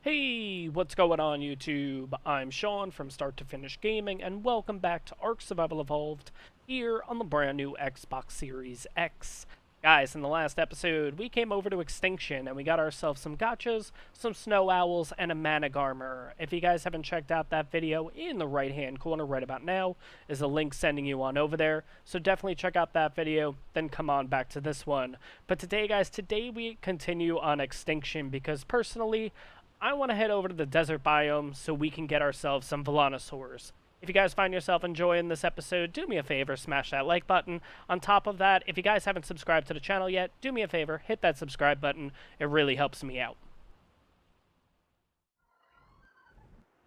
Hey, what's going on YouTube? I'm Sean from Start to Finish Gaming, and welcome back to ARK Survival Evolved here on the brand new Xbox Series X. Guys, in the last episode, we came over to Extinction, and we got ourselves some gotchas, some snow owls, and a manic armor. If you guys haven't checked out that video, in the right-hand corner right about now is a link sending you on over there, so definitely check out that video, then come on back to this one. But today, guys, we continue on Extinction, because personally, I want to head over to the desert biome so we can get ourselves some Velonasaurs. If you guys find yourself enjoying this episode, do me a favor, smash that like button. On top of that, if you guys haven't subscribed to the channel yet, do me a favor, hit that subscribe button. It really helps me out.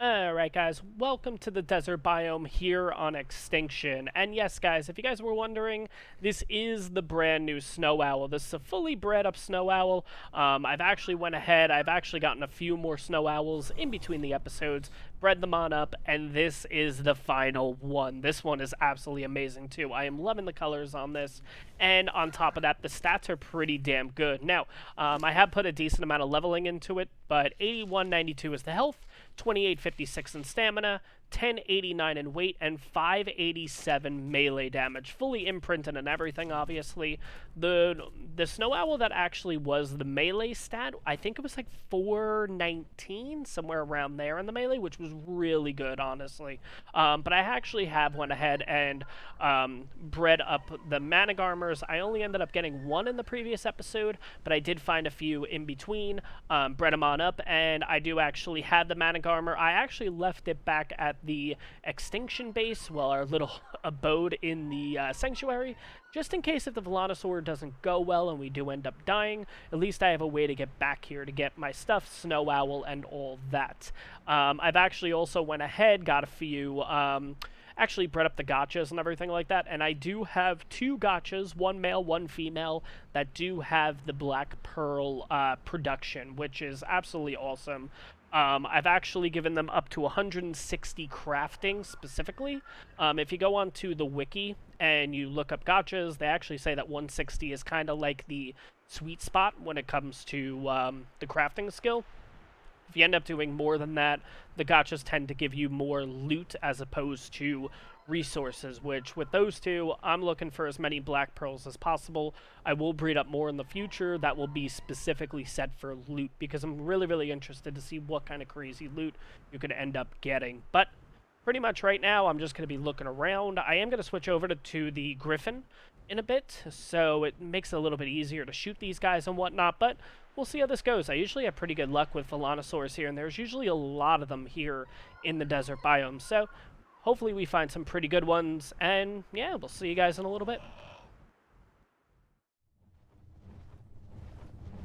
Alright guys, welcome to the desert biome here on Extinction. And yes guys, if you guys were wondering, this is the brand new snow owl. This is a fully bred up snow owl. I've actually gotten a few more snow owls in between the episodes, bred them on up, and this is the final one. This one is absolutely amazing too. I am loving the colors on this, and on top of that, the stats are pretty damn good. Now, I have put a decent amount of leveling into it, but 8192 is the health, 2856 in stamina, 1089 in weight, and 587 melee damage. Fully imprinted and everything, obviously. The snow owl that actually was the melee stat, I think it was like 419, somewhere around there in the melee, which was really good, honestly. But I actually have went ahead and bred up the manic armors. I only ended up getting one in the previous episode, but I did find a few in between, bred them on up, and I do actually have the manic armor. I actually left it back at the Extinction base, well, our little abode in the sanctuary, just in case if the Velonasaur doesn't go well and we do end up dying, at least I have a way to get back here to get my stuff, snow owl, and all that. I've actually also went ahead, got a few, actually bred up the gotchas and everything like that, and I do have two gotchas, one male, one female, that do have the black pearl production, which is absolutely awesome. I've actually given them up to 160 crafting specifically. If you go onto the wiki and you look up gotchas, they actually say that 160 is kind of like the sweet spot when it comes to the crafting skill. If you end up doing more than that, the gotchas tend to give you more loot as opposed to resources, which with those two, I'm looking for as many black pearls as possible. I will breed up more in the future that will be specifically set for loot, because I'm really interested to see what kind of crazy loot you could end up getting. But pretty much right now, I'm just going to be looking around. I am going to switch over to the Griffin in a bit, so it makes it a little bit easier to shoot these guys and whatnot, but we'll see how this goes. I usually have pretty good luck with Velonasaurs here, and there's usually a lot of them here in the desert biome, so hopefully we find some pretty good ones, and yeah, we'll see you guys in a little bit.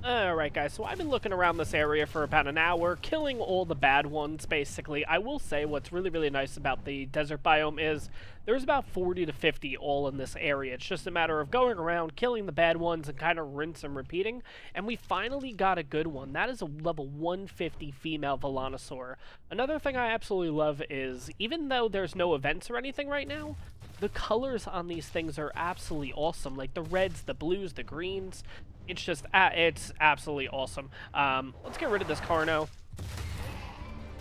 Alright guys, so I've been looking around this area for about an hour, killing all the bad ones, basically. I will say what's really nice about the desert biome is there's about 40 to 50 all in this area. It's just a matter of going around, killing the bad ones, and kind of rinse and repeating. And we finally got a good one. That is a level 150 female Velonasaur. Another thing I absolutely love is, even though there's no events or anything right now, the colors on these things are absolutely awesome. Like the reds, the blues, the greens. It's just, it's absolutely awesome. Let's get rid of this Carno.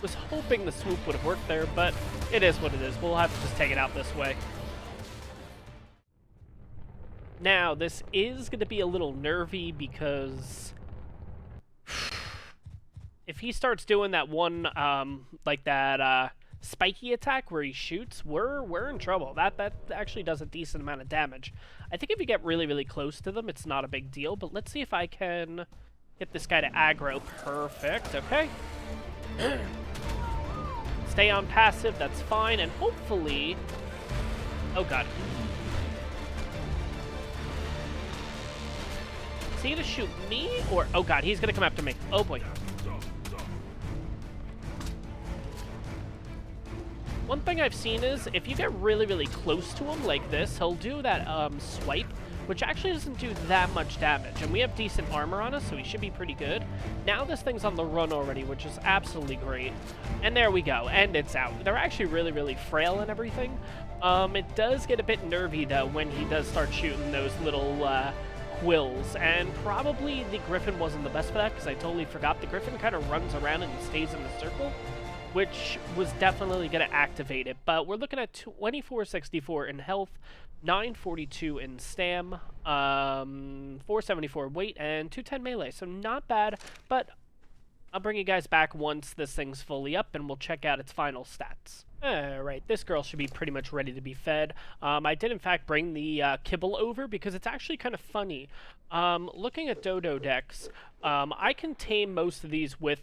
Was hoping the swoop would have worked there, but it is what it is. We'll have to just take it out this way. Now, this is going to be a little nervy because if he starts doing that one, like that, spiky attack where he shoots, we're in trouble. That actually does a decent amount of damage. I think if you get really close to them, it's not a big deal, but let's see if I can get this guy to aggro. Perfect, okay. Stay on passive, that's fine, and hopefully... Oh god. Is he gonna shoot me, or... Oh god, he's gonna come after me. Oh boy. One thing I've seen is, if you get really close to him like this, he'll do that swipe, which actually doesn't do that much damage. And we have decent armor on us, so he should be pretty good. Now this thing's on the run already, which is absolutely great. And there we go, and it's out. They're actually really frail and everything. It does get a bit nervy, though, when he does start shooting those little quills, and probably the griffin wasn't the best for that because I totally forgot. The griffin kind of runs around and stays in the circle, which was definitely going to activate it. But we're looking at 2464 in health, 942 in stam, 474 weight, and 210 melee. So not bad, but I'll bring you guys back once this thing's fully up, and we'll check out its final stats. Alright, this girl should be pretty much ready to be fed. I did, in fact, bring the kibble over because it's actually kind of funny. Looking at dodo decks, I can tame most of these with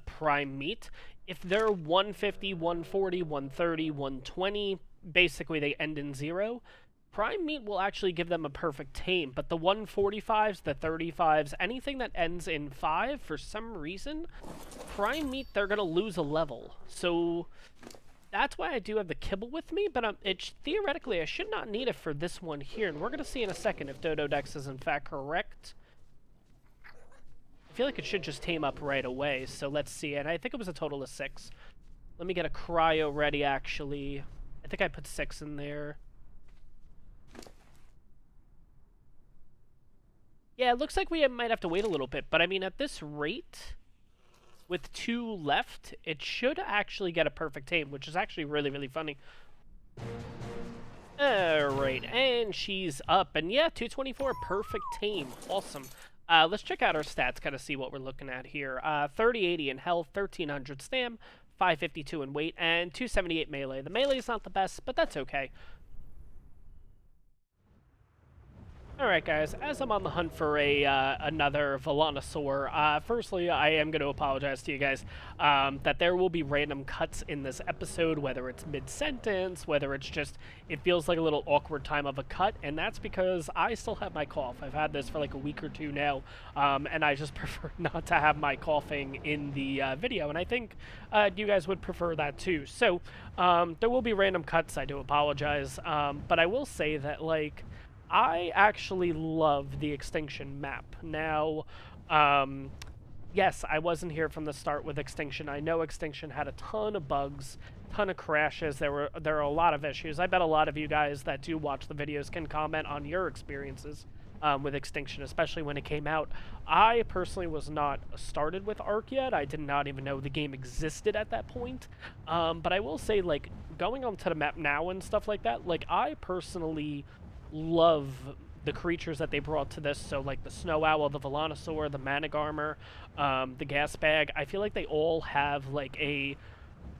prime meat. If they're 150, 140, 130, 120, basically they end in 0. Prime meat will actually give them a perfect tame, but the 145s, the 35s, anything that ends in 5, for some reason, prime meat, they're going to lose a level. So that's why I do have the kibble with me, but theoretically I should not need it for this one here, and we're going to see in a second if Dodo Dex is in fact correct. I feel like it should just tame up right away, so let's see, and I think it was a total of 6. Let me get a cryo ready, actually. I think I put 6 in there. Yeah, it looks like we might have to wait a little bit, but I mean, at this rate, with 2 left, it should actually get a perfect tame, which is actually really, really funny. Alright, and she's up, and yeah, 224, perfect tame, awesome. Let's check out our stats, kind of see what we're looking at here. 3080 in health, 1300 stam, 552 in weight, and 278 melee. The melee is not the best, but that's okay. Alright guys, as I'm on the hunt for another Velonasaur, firstly I am going to apologize to you guys that there will be random cuts in this episode, whether it's mid-sentence, whether it's just, it feels like a little awkward time of a cut, and that's because I still have my cough. I've had this for like a week or 2 now, and I just prefer not to have my coughing in the video, and I think you guys would prefer that too. So, there will be random cuts, I do apologize, but I will say that, like, I actually love the Extinction map. Now, yes, I wasn't here from the start with Extinction. I know Extinction had a ton of bugs, ton of crashes. There are a lot of issues. I bet a lot of you guys that do watch the videos can comment on your experiences with Extinction, especially when it came out. I personally was not started with ARK yet. I did not even know the game existed at that point. But I will say, like, going onto the map now and stuff like that, like, I personally love the creatures that they brought to this. So like the snow owl, the Velonasaur, the manic armor, the Gasbag. I feel like they all have like a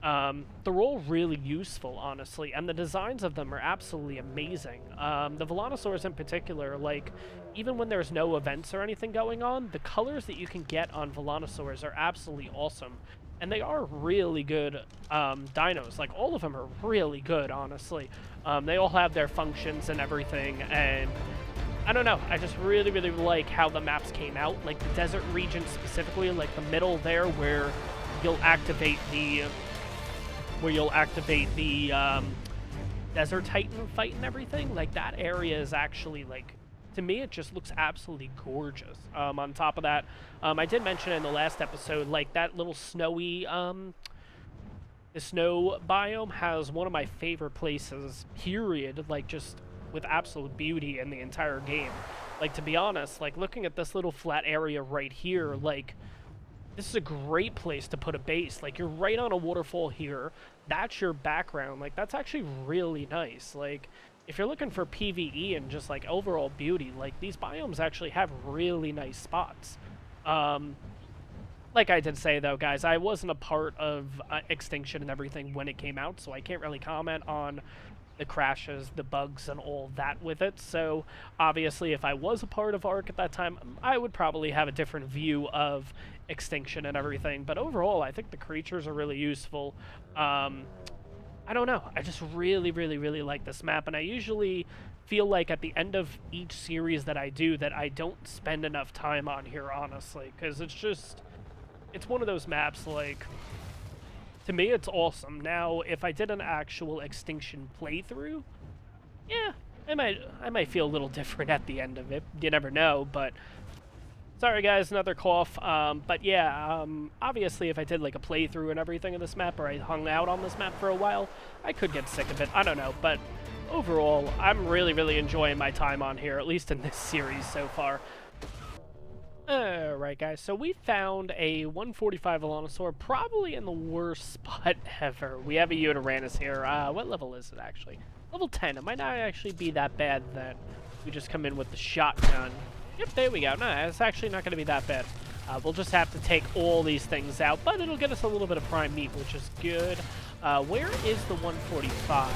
they're all really useful, honestly, and the designs of them are absolutely amazing. The Velonasaurs in particular, like, even when there's no events or anything going on, the colors that you can get on Velonasaurs are absolutely awesome. And they are really good dinos. Like, all of them are really good, honestly. They all have their functions and everything, and I don't know. I just really, really like how the maps came out. Like, the desert region specifically, like the middle there where you'll activate the... Desert Titan fight and everything. Like, that area is actually, like... To me, it just looks absolutely gorgeous. On top of that, I did mention in the last episode, like, that little snowy, the snow biome has one of my favorite places, period, like, just with absolute beauty in the entire game. Like, to be honest, like, looking at this little flat area right here, like, this is a great place to put a base. Like, you're right on a waterfall here. That's your background. Like, that's actually really nice. Like, if you're looking for PvE and just, like, overall beauty, like, these biomes actually have really nice spots. Like I did say, though, guys, I wasn't a part of Extinction and everything when it came out, so I can't really comment on the crashes, the bugs, and all that with it. So, obviously, if I was a part of ARK at that time, I would probably have a different view of Extinction and everything. But overall, I think the creatures are really useful. I don't know. I just really, really, really like this map, and I usually feel like at the end of each series that I do that I don't spend enough time on here, honestly, because it's just... It's one of those maps, like... To me, it's awesome. Now, if I did an actual Extinction playthrough, yeah, I might feel a little different at the end of it. You never know, but... Sorry guys, another cough. But yeah, obviously if I did like a playthrough and everything of this map, or I hung out on this map for a while, I could get sick of it. I don't know, but overall, I'm really enjoying my time on here, at least in this series so far. Alright guys, so we found a 145 Velonasaur, probably in the worst spot ever. We have a Uranus here. What level is it actually? Level 10. It might not actually be that bad that we just come in with the shotgun. Yep, there we go. No, it's actually not going to be that bad. We'll just have to take all these things out, but it'll get us a little bit of prime meat, which is good. Where is the 145?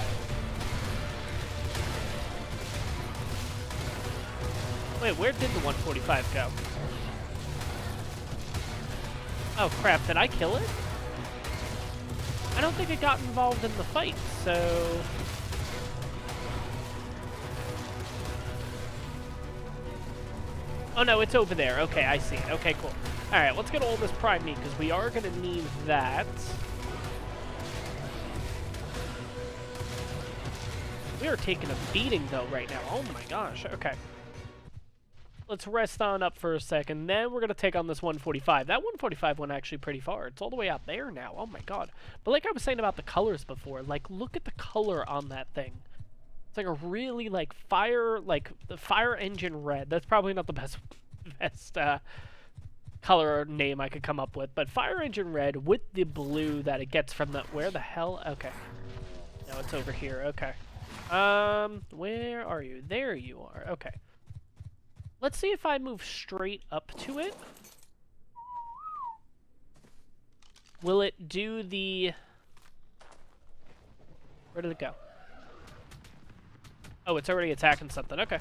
Wait, where did the 145 go? Oh crap, did I kill it? I don't think it got involved in the fight, so... Oh no, it's over there. Okay, I see it. Okay, cool. Alright, let's get all this prime meat, because we are going to need that. We are taking a beating, though, right now. Oh my gosh, okay. Let's rest on up for a second, then we're going to take on this 145. That 145 went actually pretty far. It's all the way out there now. Oh my god. But like I was saying about the colors before, like, look at the color on that thing. It's like a really, like, the fire engine red. That's probably not the best color name I could come up with, but fire engine red with the blue that it gets from the... Where the hell? Okay. No, it's over here. Okay. Where are you? There you are. Okay. Let's see if I move straight up to it. Will it do the... Where did it go? Oh, it's already attacking something. Okay.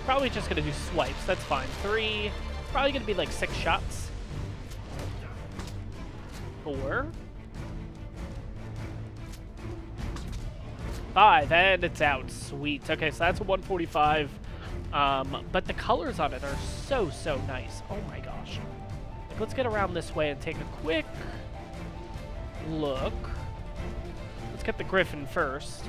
Probably just gonna do swipes. That's fine. 3. Probably gonna be like 6 shots. 4. 5, and it's out. Sweet. Okay, so that's a 145. But the colors on it are so nice. Oh my gosh. Like, let's get around this way and take a quick look. Let's get the Griffin first.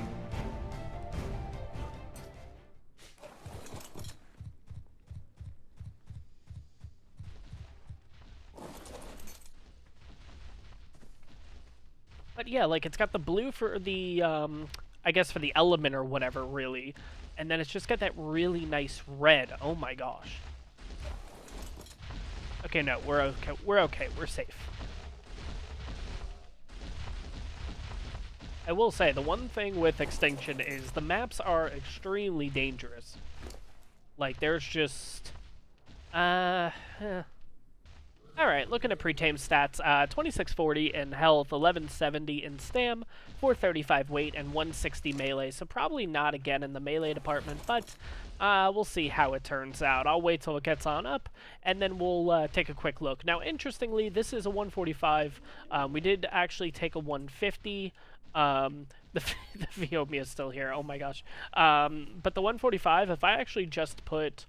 But yeah, like, it's got the blue for the, I guess for the element or whatever, really. And then it's just got that really nice red. Oh my gosh. Okay, no, we're okay. We're okay. We're safe. I will say, the one thing with Extinction is the maps are extremely dangerous. Like, there's just... Alright, looking at pre-tame stats, 2640 in health, 1170 in stam, 435 weight, and 160 melee, so probably not again in the melee department, but we'll see how it turns out. I'll wait till it gets on up, and then we'll take a quick look. Now, interestingly, this is a 145. We did actually take a 150. The Viomia is still here, oh my gosh. But the 145, if I actually just put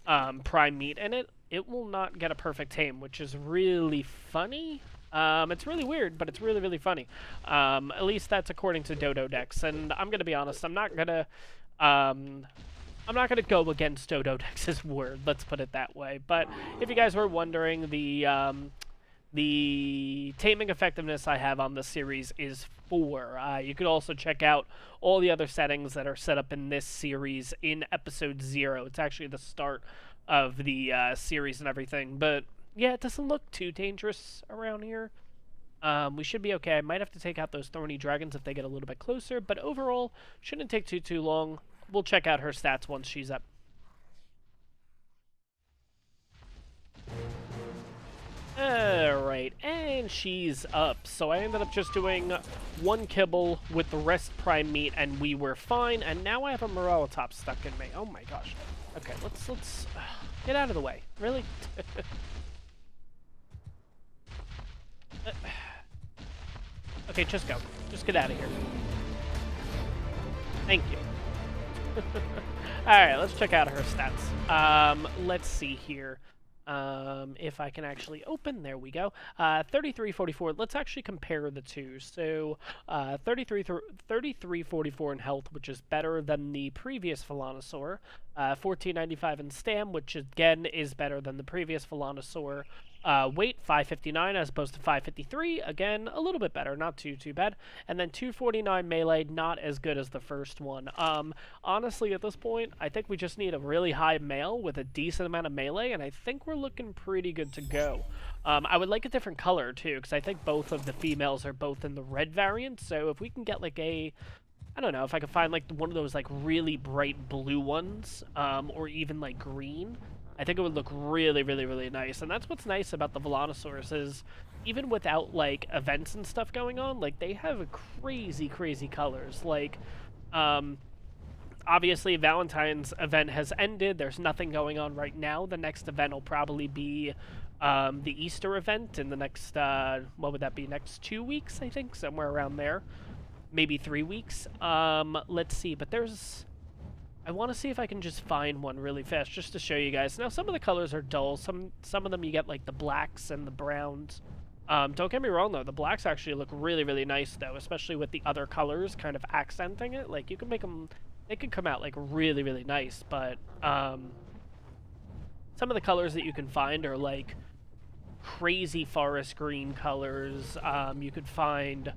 prime meat in it, it will not get a perfect tame, which is really funny. It's really weird, but it's really funny. At least that's according to Dodo Decks, and I'm gonna be honest, I'm not gonna go against Dodo Decks' word, let's put it that way. But if you guys were wondering, the taming effectiveness I have on this series is 4. You could also check out all the other settings that are set up in this series in episode 0. It's actually the start of the series and everything. But yeah, it doesn't look too dangerous around here. We should be okay. I might have to take out those thorny dragons if they get a little bit closer, but overall, shouldn't take too long. We'll check out her stats once she's up. Alright, and she's up. So I ended up just doing 1 kibble with the rest prime meat, and we were fine. And now I have a Morellotop stuck in me. Oh my gosh. Okay, let's get out of the way. Really? Okay, just go. Just get out of here. Thank you. Alright, let's check out her stats. Let's see here. If I can actually open, there we go. 3344. Let's actually compare the two. So, 3344 in health, which is better than the previous Velonasaur. 1495 in stam, which again is better than the previous Velonasaur. Weight 559 as opposed to 553. Again, a little bit better, not too bad. And then 249 melee, not as good as the first one. Honestly, at this point, I think we just need a really high male with a decent amount of melee, and I think we're looking pretty good to go. I would like a different color too, because I think both of the females are both in the red variant. So if we can get like I don't know, if I could find like one of those like really bright blue ones, or even like green, I think it would look really nice. And that's what's nice about the Velonasaurs is even without like events and stuff going on, like they have crazy colors. Like obviously Valentine's event has ended. There's nothing going on right now. The next event will probably be the Easter event in the next what would that be, next 2 weeks, I think, somewhere around there. Maybe 3 weeks. Let's see, but I want to see if I can just find one really fast just to show you guys. Now, some of the colors are dull. Some of them you get like the blacks and the browns. Don't get me wrong though, the blacks actually look really nice though, especially with the other colors kind of accenting it. Like you can make them, they could come out like really nice, but some of the colors that you can find are like crazy forest green colors. You could find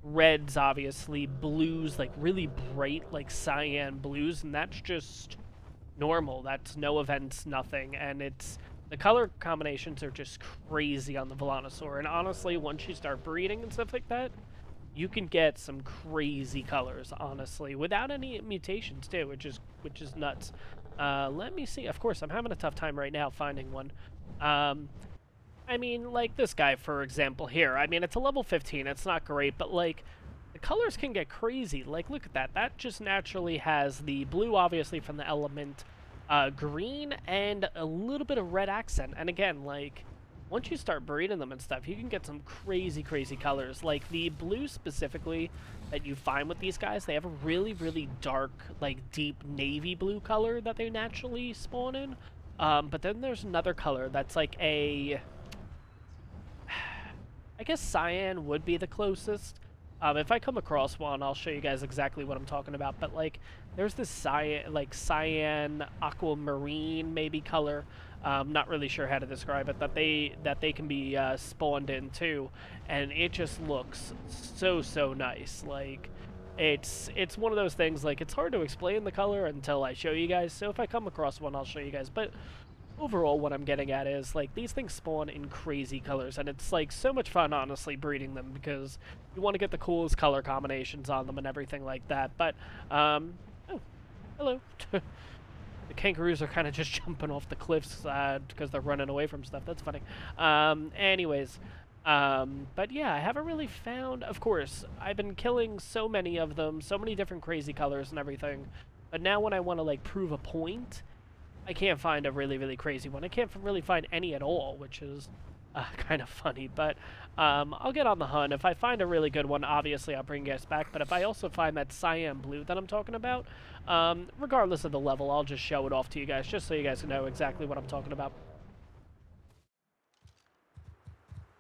reds, obviously, blues, like really bright, like cyan blues, and that's just normal. That's no events, nothing, and the color combinations are just crazy on the Velonasaur. And honestly, once you start breeding and stuff like that, you can get some crazy colors, honestly, without any mutations too, which is nuts. Let me see. Of course, I'm having a tough time right now finding one. I mean, like this guy, for example, here. I mean, it's a level 15. It's not great, but, like, the colors can get crazy. Like, look at that. That just naturally has the blue, obviously, from the element, green, and a little bit of red accent. And again, like, once you start breeding them and stuff, you can get some crazy colors. Like, the blue specifically that you find with these guys, they have a really dark, like, deep navy blue color that they naturally spawn in. But then there's another color that's like I guess cyan would be the closest. If I come across one, I'll show you guys exactly what I'm talking about. But like, there's this cyan aquamarine maybe color. Not really sure how to describe it. That they can be spawned in too, and it just looks so nice. Like, it's one of those things. Like, it's hard to explain the color until I show you guys. So if I come across one, I'll show you guys. But overall, what I'm getting at is, like, these things spawn in crazy colors, and it's, like, so much fun, honestly, breeding them, because you want to get the coolest color combinations on them and everything like that. But, oh, hello. The kangaroos are kind of just jumping off the cliffs because they're running away from stuff. That's funny. Anyways, but yeah, I haven't really found, of course, I've been killing so many of them, so many different crazy colors and everything, but now when I want to, like, prove a point, I can't find a really crazy one. I can't really find any at all, which is kind of funny. But I'll get on the hunt. If I find a really good one, obviously I'll bring guests back. But if I also find that cyan blue that I'm talking about, regardless of the level, I'll just show it off to you guys, just so you guys know exactly what I'm talking about.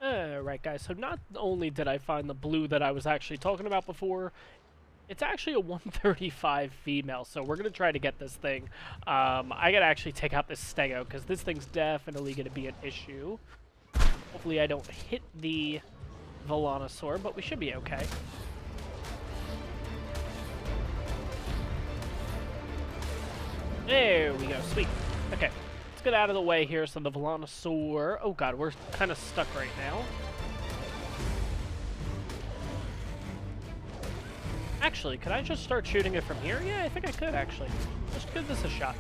Alright, guys. So not only did I find the blue that I was actually talking about before, it's actually a 135 female, so we're going to try to get this thing. I got to actually take out this stego, because this thing's definitely going to be an issue. Hopefully I don't hit the Velonasaur, but we should be okay. There we go, sweet. Okay, let's get out of the way here so the Velonasaur... Oh god, we're kind of stuck right now. Actually, could I just start shooting it from here? Yeah, I think I could, actually. Just give this a shot.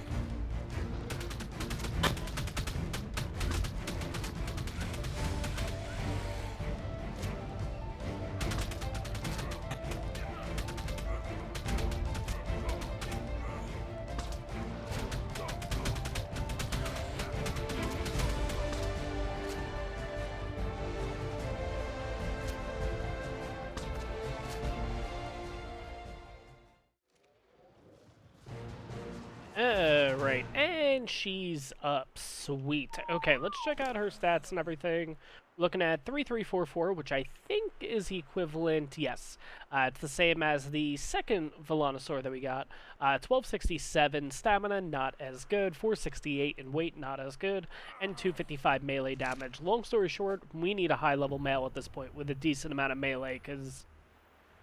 Right, and And she's up. Sweet. Okay, let's check out her stats and everything. Looking at 3344, which I think is equivalent. Yes, it's the same as the second Velonasaur that we got. 1267 stamina, not as good. 468 in weight, not as good. And 255 melee damage. Long story short, we need a high-level male at this point with a decent amount of melee, because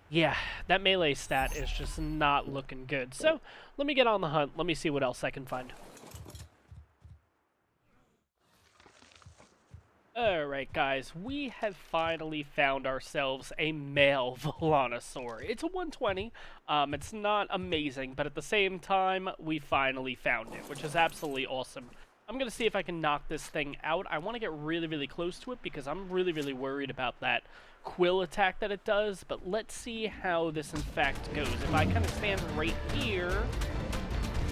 yeah, that melee stat is just not looking good. So, let me get on the hunt. Let me see what else I can find. Alright guys, we have finally found ourselves a male Velonasaur. It's a 120, it's not amazing, but at the same time, we finally found it, which is absolutely awesome. I'm going to see if I can knock this thing out. I want to get really, really close to it because I'm really, really worried about that quill attack that it does, but let's see how this in fact goes. If I kind of stand right here,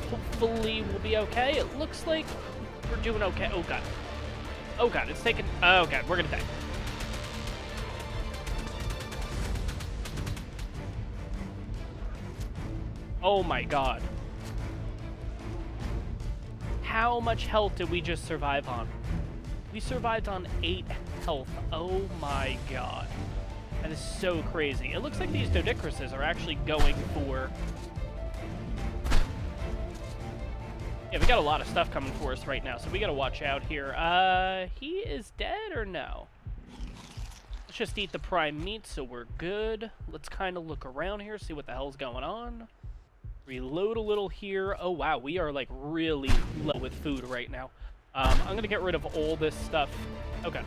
hopefully we'll be okay. It looks like we're doing okay. Oh god. Oh god, it's taking... Oh god, we're gonna die. Oh my god. How much health did we just survive on? We survived on 8 health. Oh my god. That is so crazy. It looks like these Dodicruses are actually going for... Yeah, we got a lot of stuff coming for us right now, so we gotta watch out here. He is dead or no? Let's just eat the prime meat so we're good. Let's kind of look around here, see what the hell's going on. Reload a little here. Oh, wow, we are, like, really low with food right now. I'm gonna get rid of all this stuff. Okay.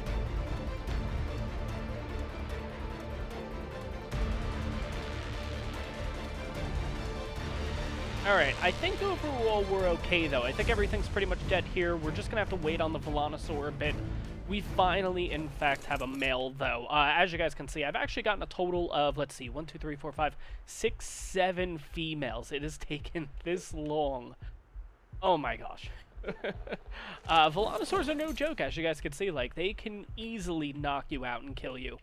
Alright, I think overall we're okay, though. I think everything's pretty much dead here. We're just going to have to wait on the Velonasaur a bit. We finally, in fact, have a male, though. As you guys can see, I've actually gotten a total of, let's see, 1, 2, 3, 4, 5, 6, 7 females. It has taken this long. Oh my gosh. Velonasaurs are no joke, as you guys can see. Like, they can easily knock you out and kill you.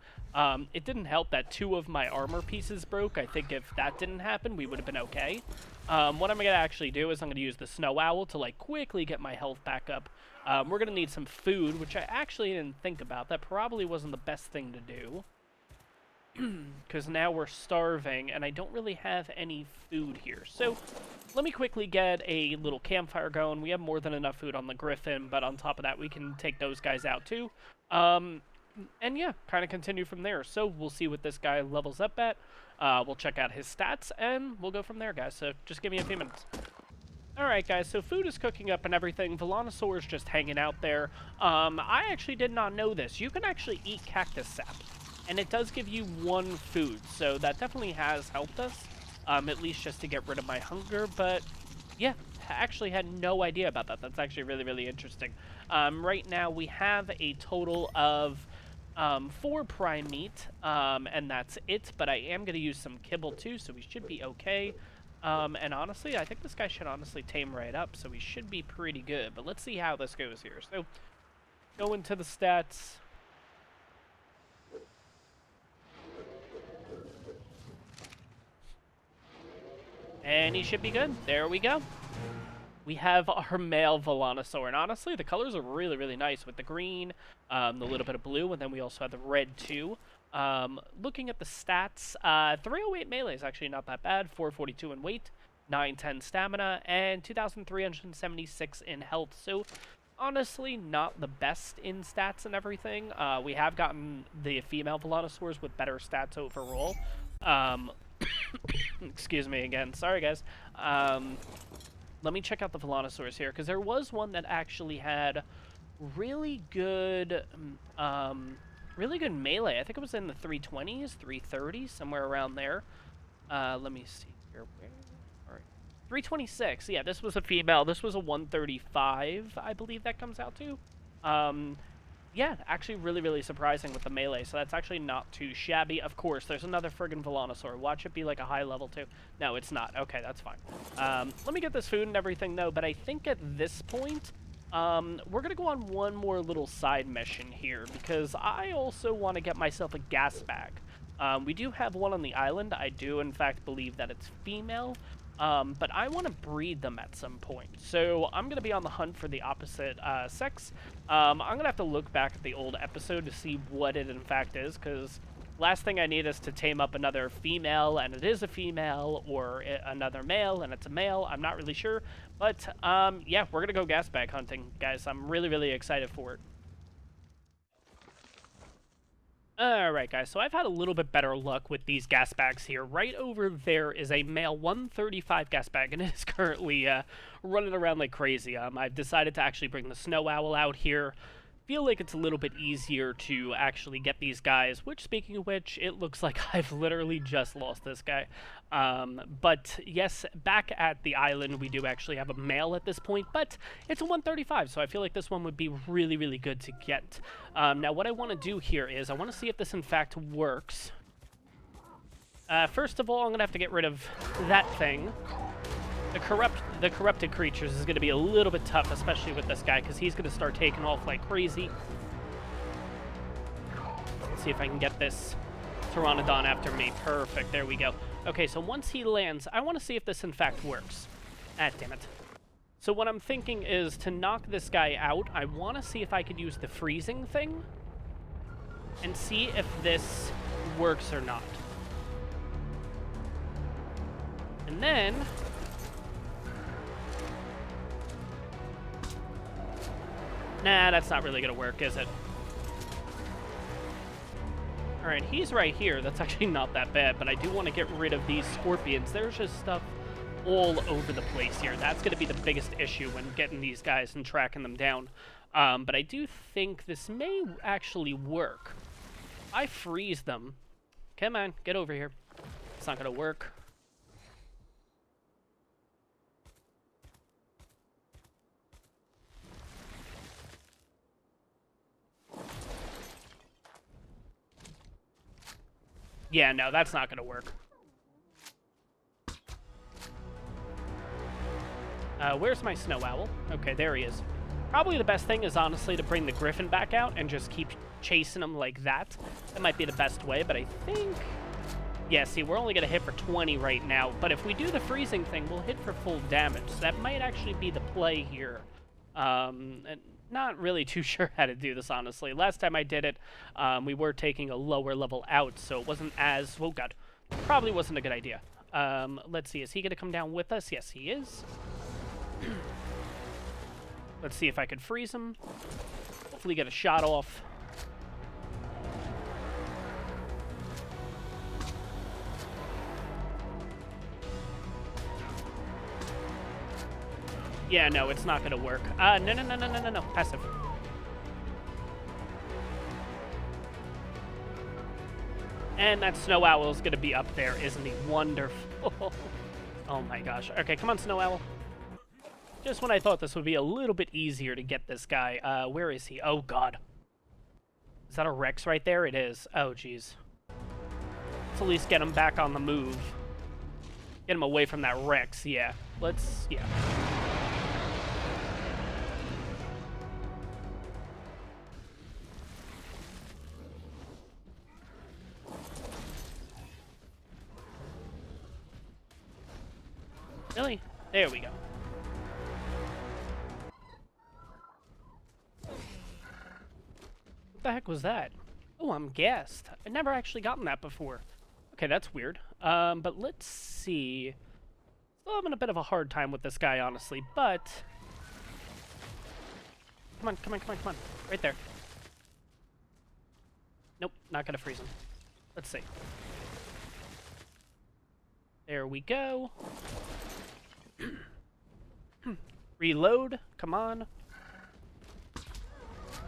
It didn't help that 2 of my armor pieces broke. I think if that didn't happen, we would have been okay. What I'm going to actually do is I'm going to use the Snow Owl to, like, quickly get my health back up. We're going to need some food, which I actually didn't think about. That probably wasn't the best thing to do. Because now we're starving, and I don't really have any food here. So, let me quickly get a little campfire going. We have more than enough food on the Griffin, but on top of that, we can take those guys out, too. And yeah, kind of continue from there. So, we'll see what this guy levels up at. We'll check out his stats, and we'll go from there, guys. So, just give me a few minutes. Alright, guys, so food is cooking up and everything. Velonasaur is just hanging out there. I actually did not know this. You can actually eat cactus sap. And it does give you 1 food, so that definitely has helped us, at least just to get rid of my hunger, but yeah, I actually had no idea about that. That's actually really, really interesting. Right now, we have a total of 4 prime meat, and that's it, but I am going to use some kibble too, so we should be okay. And honestly, I think this guy should honestly tame right up, so we should be pretty good, but let's see how this goes here. So, go into the stats. And he should be good. There we go. We have our male Velonasaur. And honestly, the colors are really, really nice with the green, the little bit of blue, and then we also have the red too. Looking at the stats, 308 melee is actually not that bad. 442 in weight, 910 stamina, and 2,376 in health. So honestly, not the best in stats and everything. We have gotten the female Velonasaurs with better stats overall. Excuse me again. Sorry, guys. Let me check out the Velonasaurs here, because there was one that actually had really good melee. I think it was in the 320s, 330s, somewhere around there. Let me see here. All right. 326. Yeah, this was a female. This was a 135, I believe that comes out to. Yeah, actually really, really surprising with the melee, so that's actually not too shabby. Of course, there's another friggin' Velonasaur. Watch it be like a high level too. No, it's not. Okay, that's fine. Let me get this food and everything though, but I think at this point, we're gonna go on one more little side mission here, because I also want to get myself a Gasbag. We do have one on the island. I do, in fact, believe that it's female. but I want to breed them at some point. So I'm going to be on the hunt for the opposite sex. I'm going to have to look back at the old episode to see what it in fact is, because last thing I need is to tame up another female, and it is a female, or another male, and it's a male. I'm not really sure. But, yeah, we're going to go Gasbag hunting, guys. I'm really, really excited for it. Alright guys, so I've had a little bit better luck with these Gasbags here. Right over there is a male 135 Gasbag, and it is currently running around like crazy. I've decided to actually bring the Snow Owl out here. Feel like it's a little bit easier to actually get these guys, which, speaking of which, it looks like I've literally just lost this guy. But yes, back at the island, we do actually have a male at this point, but it's a 135, so I feel like this one would be really, really good to get. Now, what I want to do here is I want to see if this, in fact, works. First of all, I'm going to have to get rid of that thing. The corrupted creatures is going to be a little bit tough, especially with this guy, because he's going to start taking off like crazy. Let's see if I can get this Pteranodon after me. Perfect, there we go. Okay, so once he lands, I want to see if this in fact works. Ah, damn it. So what I'm thinking is to knock this guy out, I want to see if I could use the freezing thing and see if this works or not. And then nah, that's not really going to work, is it? Alright, he's right here. That's actually not that bad, but I do want to get rid of these scorpions. There's just stuff all over the place here. That's going to be the biggest issue when getting these guys and tracking them down. But I do think this may actually work. I freeze them. Come on, get over here. It's not going to work. Yeah, no, that's not going to work. Where's my Snow Owl? Okay, there he is. Probably the best thing is, honestly, to bring the Griffin back out and just keep chasing him like that. That might be the best way, but I think... yeah, see, we're only going to hit for 20 right now, but if we do the freezing thing, we'll hit for full damage. So that might actually be the play here. And not really too sure how to do this, honestly. Last time I did it, we were taking a lower level out, so it wasn't as... oh, God. Probably wasn't a good idea. Let's see. Is he going to come down with us? Yes, he is. Let's see if I could freeze him. Hopefully get a shot off. Yeah, no, it's not going to work. No. Passive. And that Snow Owl is going to be up there, isn't he? Wonderful. Oh my gosh. Okay, come on, Snow Owl. Just when I thought this would be a little bit easier to get this guy. Where is he? Oh, God. Is that a Rex right there? It is. Oh, jeez. Let's at least get him back on the move. Get him away from that Rex, yeah. Yeah. Really? There we go. What the heck was that? Oh, I'm gassed. I've never actually gotten that before. Okay, that's weird. But let's see. Still having a bit of a hard time with this guy, honestly, but... come on. Right there. Nope, not gonna freeze him. Let's see. There we go. Reload. Come on.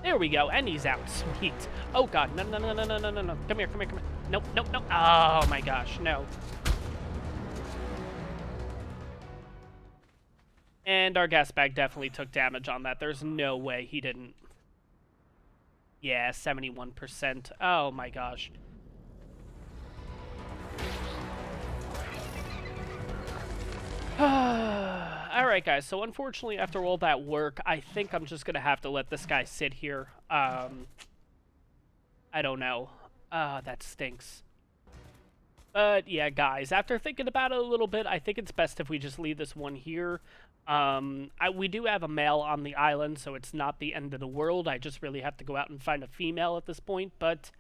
There we go. And he's out. Sweet. Oh, God. No. Come here. Nope. Oh, my gosh. No. And our Gasbag definitely took damage on that. There's no way he didn't. Yeah, 71%. Oh, my gosh. Alright, guys, so unfortunately, after all that work, I think I'm just gonna have to let this guy sit here. I don't know. That stinks. But yeah, guys, after thinking about it a little bit, I think it's best if we just leave this one here. We do have a male on the island, so it's not the end of the world. I just really have to go out and find a female at this point, but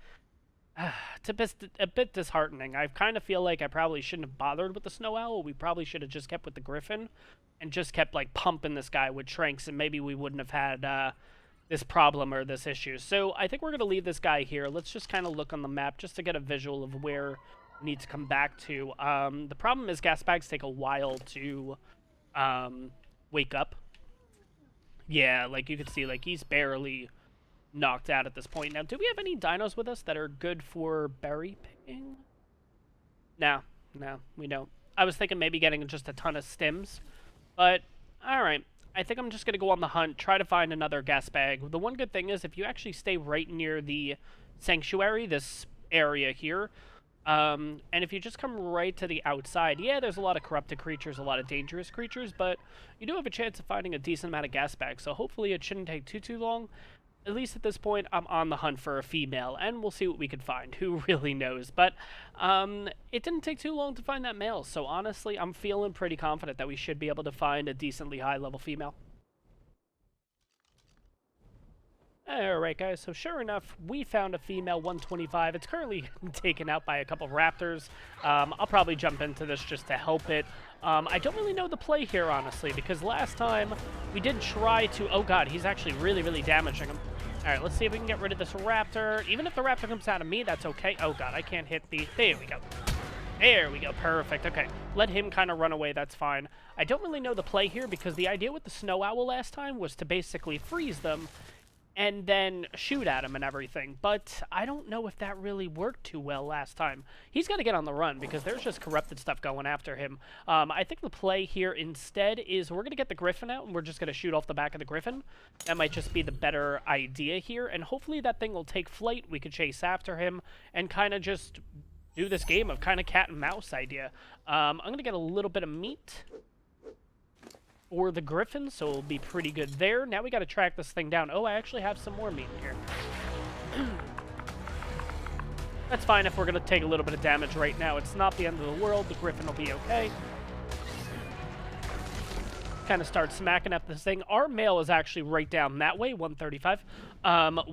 it's a bit disheartening. I kind of feel like I probably shouldn't have bothered with the snow owl. We probably should have just kept with the griffin and just kept, like, pumping this guy with tranks, and maybe we wouldn't have had this problem or this issue. So I think we're going to leave this guy here. Let's just kind of look on the map just to get a visual of where we need to come back to. The problem is Gasbags take a while to wake up. Yeah, like you can see, like he's barely knocked out at this point. Now, do we have any dinos with us that are good for berry picking? No, we don't. I was thinking maybe getting just a ton of stems, but all right. I think I'm just going to go on the hunt, try to find another Gasbag. The one good thing is if you actually stay right near the sanctuary, this area here, and if you just come right to the outside, yeah, there's a lot of corrupted creatures, a lot of dangerous creatures, but you do have a chance of finding a decent amount of Gasbags, so hopefully it shouldn't take too long. At least at this point, I'm on the hunt for a female, and we'll see what we can find. Who really knows? But it didn't take too long to find that male, so honestly, I'm feeling pretty confident that we should be able to find a decently high-level female. Alright, guys, so sure enough, we found a female 125. It's currently taken out by a couple raptors. I'll probably jump into this just to help it. I don't really know the play here, honestly, because last time we did try to... Oh, God, he's actually really, really damaging him. Alright, let's see if we can get rid of this raptor. Even if the raptor comes out of me, that's okay. Oh, God, I can't hit the... There we go. There we go. Perfect. Okay. Let him kind of run away. That's fine. I don't really know the play here because the idea with the snow owl last time was to basically freeze them and then shoot at him and everything, but I don't know if that really worked too well last time. He's got to get on the run because there's just corrupted stuff going after him. I think the play here instead is we're going to get the griffin out and we're just going to shoot off the back of the griffin. That might just be the better idea here, and hopefully that thing will take flight. We could chase after him and kind of just do this game of kind of cat and mouse idea. I'm going to get a little bit of meat or the griffin, so it'll be pretty good there. Now we got to track this thing down. Oh, I actually have some more meat in here. That's fine if we're going to take a little bit of damage right now. It's not the end of the world. The griffin will be okay. Kind of start smacking at this thing. Our male is actually right down that way, 135.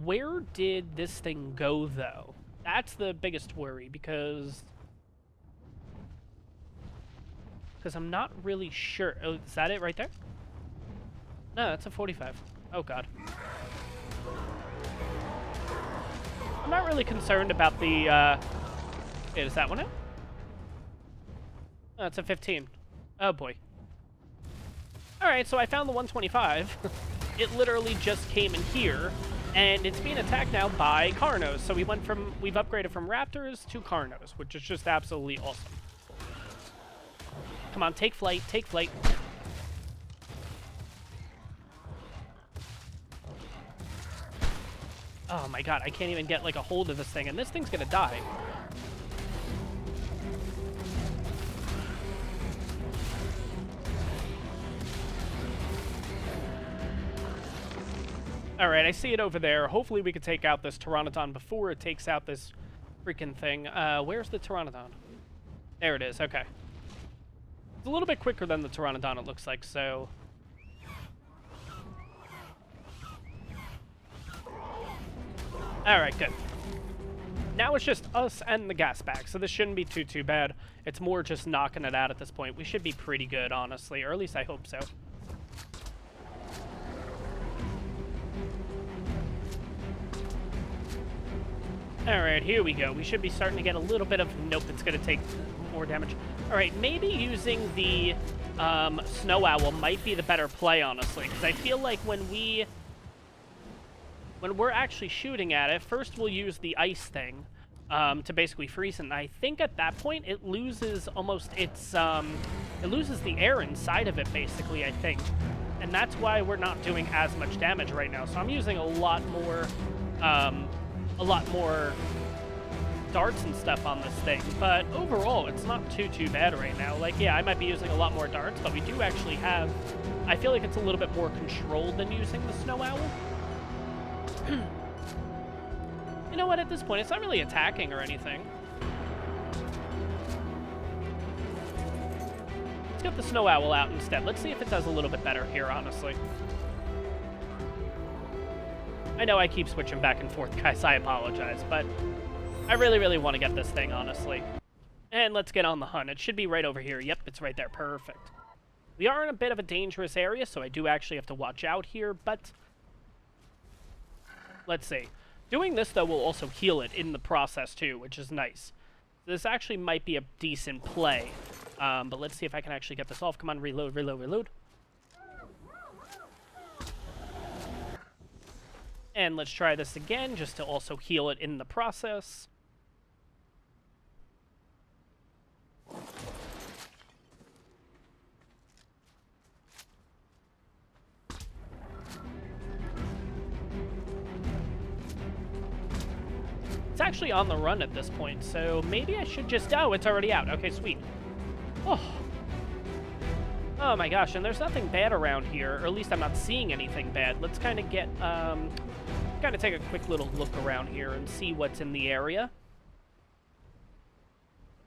Where did this thing go, though? That's the biggest worry, because I'm not really sure. Oh, is that it right there? No, that's a 45. Oh, God. I'm not really concerned about the, Wait, is that one out? Oh, it's a 15. Oh, boy. Alright, so I found the 125. It literally just came in here, and it's being attacked now by Carnos. So we've upgraded from Raptors to Carnos, which is just absolutely awesome. Come on, take flight, take flight. Oh my God, I can't even get like a hold of this thing, and this thing's gonna die. Alright, I see it over there. Hopefully we can take out this Pteranodon before it takes out this freaking thing. Where's the Pteranodon? There it is, okay. It's a little bit quicker than the Pteranodon, it looks like, so... Alright, good. Now it's just us and the Gasbag, so this shouldn't be too bad. It's more just knocking it out at this point. We should be pretty good, honestly, or at least I hope so. Alright, here we go. We should be starting to get a little bit of... Nope, it's going to take more damage. Alright, maybe using the Snow Owl might be the better play, honestly, because I feel like when we're actually shooting at it, first we'll use the ice thing to basically freeze it, and I think at that point it loses almost its... it loses the air inside of it, basically, I think. And that's why we're not doing as much damage right now. So I'm using a lot more darts and stuff on this thing, but overall it's not too bad right now. Like, yeah, I might be using a lot more darts, but we do actually have... I feel like it's a little bit more controlled than using the Snow Owl. You know what, at this point, it's not really attacking or anything. Let's get the snow owl out instead. Let's see if it does a little bit better here, honestly. I know I keep switching back and forth, guys. I apologize, but I really, really want to get this thing, honestly. And let's get on the hunt. It should be right over here. Yep, it's right there. Perfect. We are in a bit of a dangerous area, so I do actually have to watch out here, but let's see. Doing this, though, will also heal it in the process, too, which is nice. This actually might be a decent play, but let's see if I can actually get this off. Come on, reload, reload, reload. And let's try this again, just to also heal it in the process. It's actually on the run at this point, so maybe I should just... Oh, it's already out. Okay, sweet. Oh. Oh my gosh, and there's nothing bad around here, or at least I'm not seeing anything bad. Let's kind of get, kind of take a quick little look around here and see what's in the area.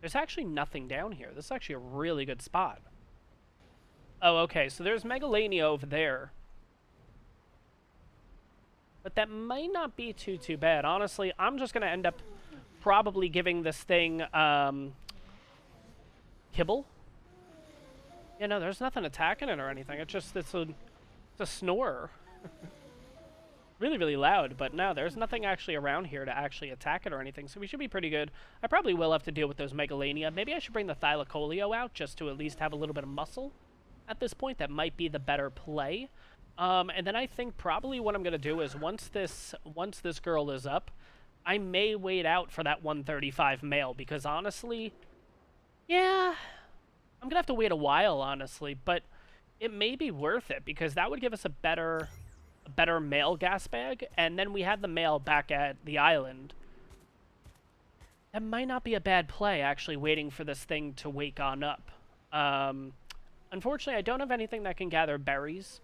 There's actually nothing down here. This is actually a really good spot. Oh, okay, so there's Megalania over there. But that might not be too bad. Honestly, I'm just going to end up probably giving this thing, kibble. Yeah, no, there's nothing attacking it or anything. It's just, it's a snorer. Really, really loud, but no, there's nothing actually around here to actually attack it or anything, so we should be pretty good. I probably will have to deal with those Megalania. Maybe I should bring the Thylacoleo out just to at least have a little bit of muscle at this point. That might be the better play. And then I think probably what I'm going to do is once this girl is up, I may wait out for that 135 male, because honestly, yeah, I'm going to have to wait a while, honestly, but it may be worth it, because that would give us a better male Gasbag, and then we had the male back at the island. That might not be a bad play, actually, waiting for this thing to wake on up. Unfortunately, I don't have anything that can gather berries.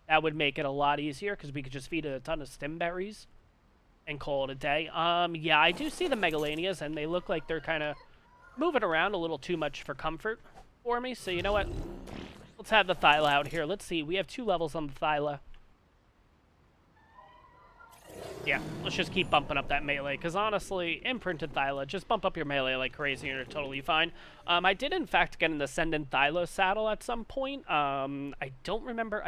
That would make it a lot easier, because we could just feed it a ton of stim berries and call it a day. Yeah, I do see the Megalanias, and they look like they're kind of moving around a little too much for comfort for me, so you know what? Let's have the Thyla out here. Let's see. We have 2 levels on the Thyla. Yeah, let's just keep bumping up that melee, because honestly, imprinted Thyla, just bump up your melee like crazy and you're totally fine. I did, in fact, get an Ascendant Thyla saddle at some point. I don't remember...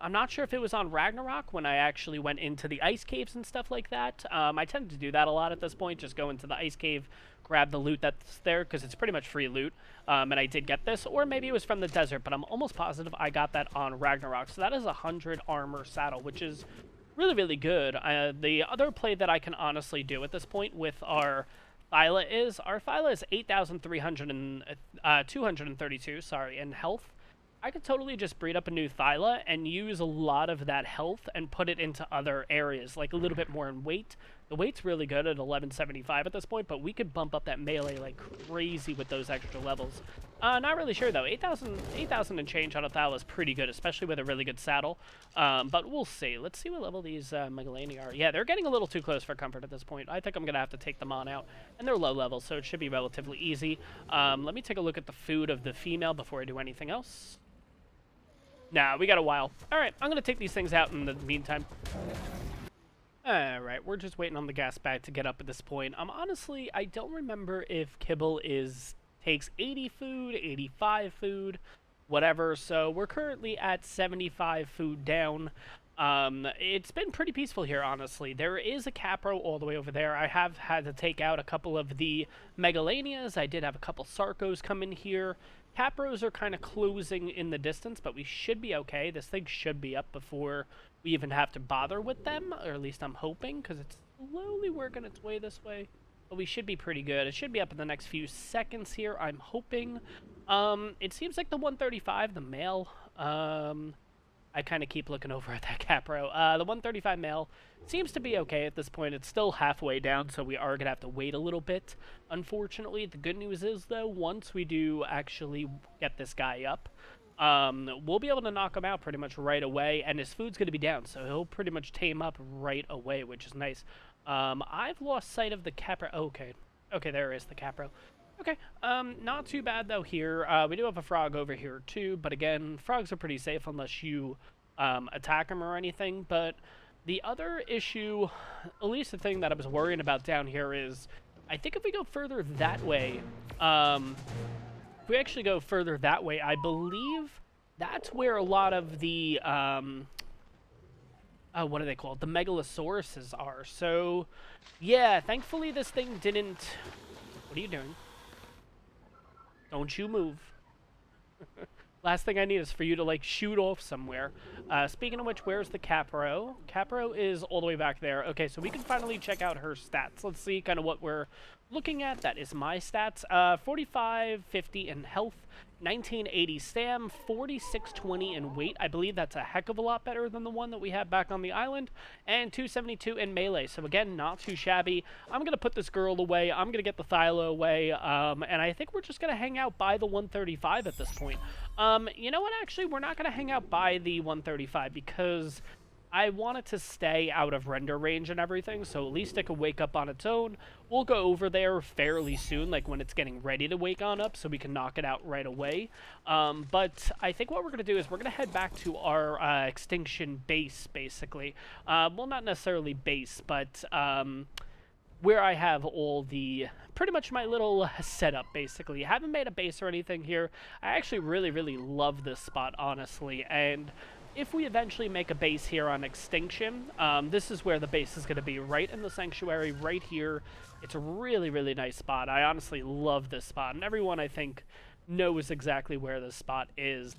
I'm not sure if it was on Ragnarok when I actually went into the ice caves and stuff like that. I tend to do that a lot at this point, just go into the ice cave, grab the loot that's there, because it's pretty much free loot, and I did get this, or maybe it was from the desert, but I'm almost positive I got that on Ragnarok. So that is a 100 armor saddle, which is really, really good. The other play that I can honestly do at this point with our Thyla is 232, sorry, in health. I could totally just breed up a new Thyla and use a lot of that health and put it into other areas, like a little bit more in weight. The weight's really good at 1175 at this point, but we could bump up that melee like crazy with those extra levels. Not really sure, though. 8,000 and change on a Thyla is pretty good, especially with a really good saddle. But we'll see. Let's see what level these Megalania are. Yeah, they're getting a little too close for comfort at this point. I think I'm going to have to take them on out. And they're low level, so it should be relatively easy. Let me take a look at the food of the female before I do anything else. Nah, we got a while. Alright, I'm going to take these things out in the meantime. Alright, we're just waiting on the Gasbag to get up at this point. Honestly, I don't remember if Kibble takes 80 food, 85 food, whatever. So we're currently at 75 food down. It's been pretty peaceful here, honestly. There is a Capro all the way over there. I have had to take out a couple of the Megalanias. I did have a couple Sarcos come in here. Capros are kind of closing in the distance, but we should be okay. This thing should be up before we even have to bother with them, or at least I'm hoping, because it's slowly working its way this way. But we should be pretty good. It should be up in the next few seconds here, I'm hoping. It seems like the 135, the male, I kind of keep looking over at that Capro. The 135 male seems to be okay at this point. It's still halfway down, so we are going to have to wait a little bit, unfortunately. The good news is, though, once we do actually get this guy up, we'll be able to knock him out pretty much right away, and his food's going to be down, so he'll pretty much tame up right away, which is nice. I've lost sight of the Capro. Okay, there is the Capro. Okay, not too bad though here. We do have a frog over here too, but again, frogs are pretty safe unless you attack them or anything. But the other issue, at least the thing that I was worrying about down here is, I think if we go further that way, if we actually go further that way, I believe that's where a lot of the, what are they called? The Megalosauruses are. So, yeah, thankfully this thing didn't... What are you doing? Don't you move. Last thing I need is for you to, like, shoot off somewhere. Speaking of which, where's the Capro? Capro is all the way back there. Okay, so we can finally check out her stats. Let's see kind of what we're looking at. That is my stats. 4550 in health, 1980 stam, 4620 in weight. I believe that's a heck of a lot better than the one that we had back on the island. And 272 in melee. So again, not too shabby. I'm going to put this girl away. I'm going to get the Thylo away. And I think we're just going to hang out by the 135 at this point. You know what? Actually, we're not going to hang out by the 135 because I want it to stay out of render range and everything, so at least it can wake up on its own. We'll go over there fairly soon, like when it's getting ready to wake on up, so we can knock it out right away. But I think what we're going to do is we're going to head back to our Extinction base, basically. Well, not necessarily base, but where I have all the, pretty much my little setup, basically. I haven't made a base or anything here. I actually really, really love this spot, honestly, and if we eventually make a base here on Extinction, this is where the base is going to be, right in the sanctuary, right here. It's a really, really nice spot. I honestly love this spot, and everyone, I think, knows exactly where this spot is.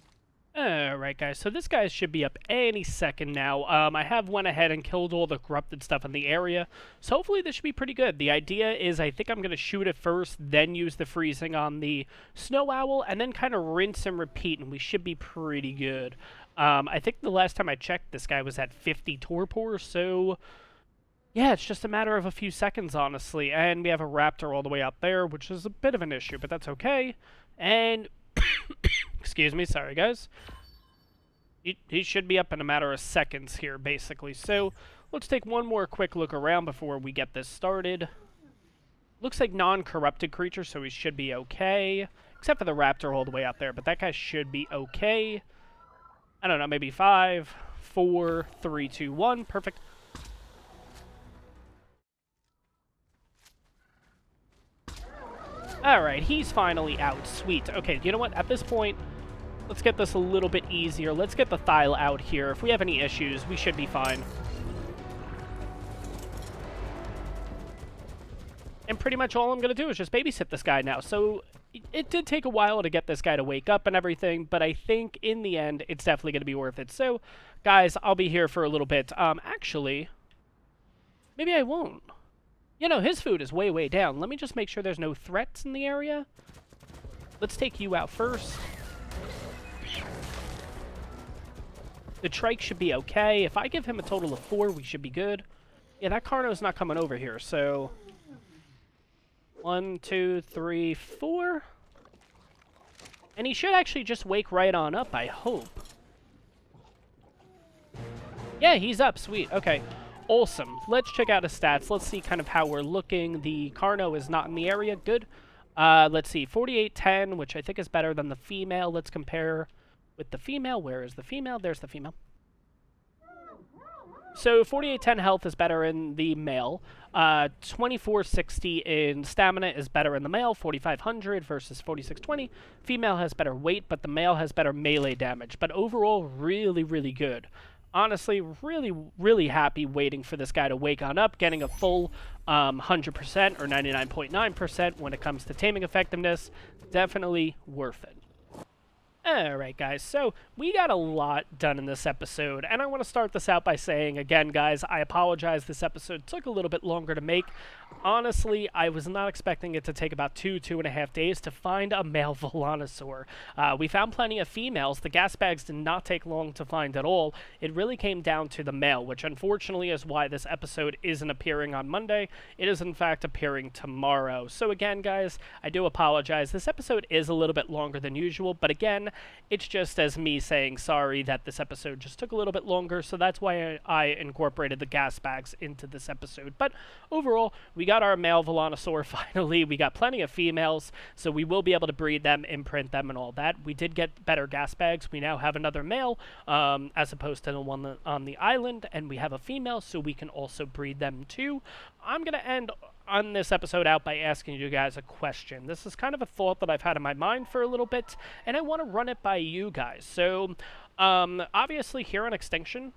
Alright guys, so this guy should be up any second now. I have went ahead and killed all the corrupted stuff in the area, so hopefully this should be pretty good. The idea is I think I'm going to shoot it first, then use the freezing on the snow owl, and then kind of rinse and repeat, and we should be pretty good. I think the last time I checked, this guy was at 50 torpor, so yeah, it's just a matter of a few seconds, honestly. And we have a raptor all the way out there, which is a bit of an issue, but that's okay. And excuse me, sorry guys. He should be up in a matter of seconds here, basically. So let's take one more quick look around before we get this started. Looks like non-corrupted creature, so he should be okay. Except for the raptor all the way out there, but that guy should be okay. I don't know, maybe 5, 4, 3, 2, 1. Perfect. Alright, he's finally out. Sweet. Okay, you know what? At this point, let's get this a little bit easier. Let's get the Thyle out here. If we have any issues, we should be fine. And pretty much all I'm going to do is just babysit this guy now. So it did take a while to get this guy to wake up and everything, but I think in the end, it's definitely going to be worth it. So, guys, I'll be here for a little bit. Actually, maybe I won't. You know, his food is way, way down. Let me just make sure there's no threats in the area. Let's take you out first. The trike should be okay. If I give him a total of 4, we should be good. Yeah, that Carno's not coming over here, so 1, 2, 3, 4. And he should actually just wake right on up, I hope. Yeah, he's up. Sweet. Okay. Awesome. Let's check out his stats. Let's see kind of how we're looking. The Carno is not in the area. Good. Let's see. 4810, which I think is better than the female. Let's compare with the female. Where is the female? There's the female. So 4810 health is better in the male. 2460 in stamina is better in the male. 4500 versus 4620. Female has better weight, but the male has better melee damage. But overall, really, really good. Honestly, really, really happy waiting for this guy to wake on up, getting a full 100% or 99.9% when it comes to taming effectiveness. Definitely worth it. Alright guys, so we got a lot done in this episode, and I want to start this out by saying, again guys, I apologize, this episode took a little bit longer to make. Honestly, I was not expecting it to take about 2.5 days to find a male Velonasaur. We found plenty of females. The Gasbags did not take long to find at all. It really came down to the male, which unfortunately is why this episode isn't appearing on Monday. It is in fact appearing tomorrow. So again guys, I do apologize. This episode is a little bit longer than usual, but again, It's just as me saying sorry that this episode just took a little bit longer, so that's why I incorporated the Gasbags into this episode. But overall, we got our male Velonasaur finally. We got plenty of females, so we will be able to breed them, imprint them, and all that. We did get better Gasbags. We now have another male, as opposed to the one on the island, and we have a female, so we can also breed them too. I'm going to end on this episode out by asking you guys a question. This is kind of a thought that I've had in my mind for a little bit, and I want to run it by you guys. So, obviously here on Extinction,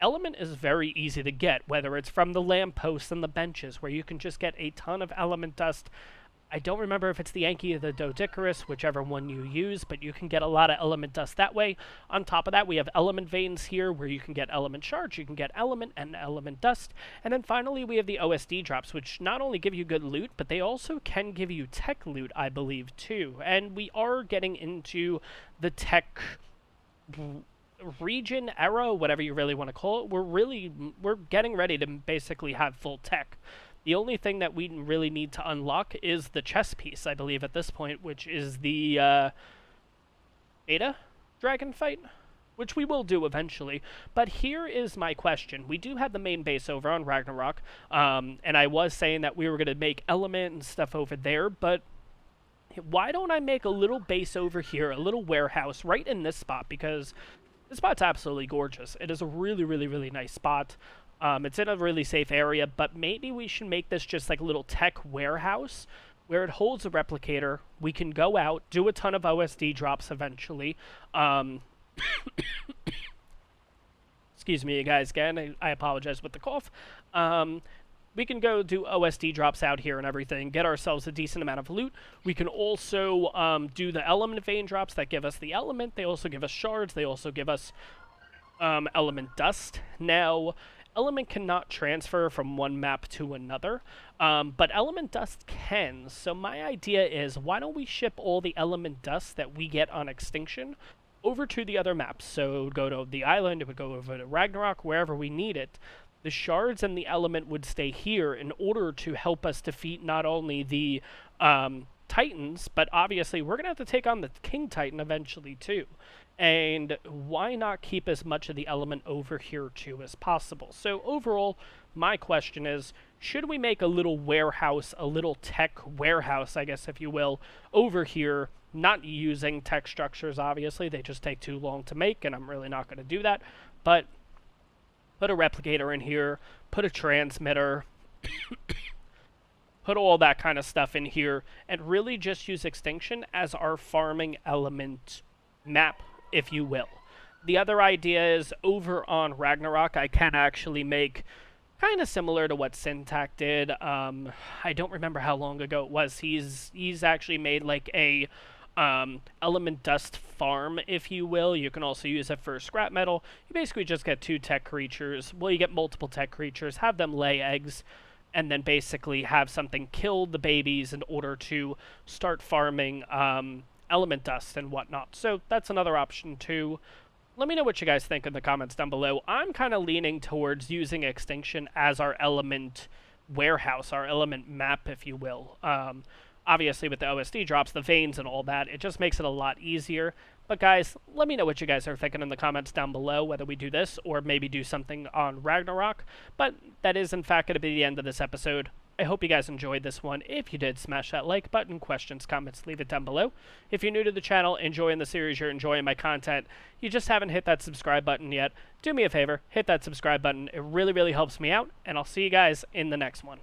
element is very easy to get, whether it's from the lampposts and the benches, where you can just get a ton of element dust. I don't remember if it's the Yankee or the Dodicarus, whichever one you use, but you can get a lot of element dust that way. On top of that, we have element veins here, where you can get element shards, you can get element and element dust. And then finally, we have the OSD drops, which not only give you good loot, but they also can give you tech loot, I believe, too. And we are getting into the tech region, era, whatever you really want to call it. We're getting ready to basically have full tech. The only thing that we really need to unlock is the chess piece, I believe, at this point, which is the beta dragon fight, which we will do eventually. But here is my question. We do have the main base over on Ragnarok, and I was saying that we were going to make element and stuff over there, but why don't I make a little base over here, a little warehouse right in this spot, because this spot's absolutely gorgeous. It is a really, really, really nice spot. It's in a really safe area, but maybe we should make this just like a little tech warehouse where it holds a replicator. We can go out, do a ton of OSD drops eventually. Excuse me, guys, again, I apologize with the cough. We can go do OSD drops out here and everything, get ourselves a decent amount of loot. We can also do the element vein drops that give us the element. They also give us shards. They also give us element dust. Now, element cannot transfer from one map to another, but element dust can. So my idea is, why don't we ship all the element dust that we get on Extinction over to the other maps? So it would go to the island, it would go over to Ragnarok, wherever we need it. The shards and the element would stay here in order to help us defeat not only the Titans, but obviously we're going to have to take on the King Titan eventually too. And why not keep as much of the element over here too as possible? So overall, my question is, should we make a little warehouse, a little tech warehouse, I guess if you will, over here, not using tech structures, obviously, they just take too long to make, and I'm really not going to do that, but put a replicator in here, put a transmitter, put all that kind of stuff in here, and really just use Extinction as our farming element map, if you will. The other idea is, over on Ragnarok, I can actually make kind of similar to what Syntac did. I don't remember how long ago it was. He's actually made like a element dust farm, if you will. You can also use it for scrap metal. You basically just get 2 tech creatures. Well, you get multiple tech creatures, have them lay eggs, and then basically have something kill the babies in order to start farming element dust and whatnot. So that's another option too. Let me know what you guys think in the comments down below. I'm kind of leaning towards using Extinction as our element warehouse, our element map, if you will. Obviously, with the OSD drops, the veins and all that, it just makes it a lot easier. But guys, let me know what you guys are thinking in the comments down below, whether we do this or maybe do something on Ragnarok. But that is, in fact, going to be the end of this episode. I hope you guys enjoyed this one. If you did, smash that like button. Questions, comments, leave it down below. If you're new to the channel, enjoying the series, you're enjoying my content, you just haven't hit that subscribe button yet, do me a favor, hit that subscribe button. It really, really helps me out, and I'll see you guys in the next one.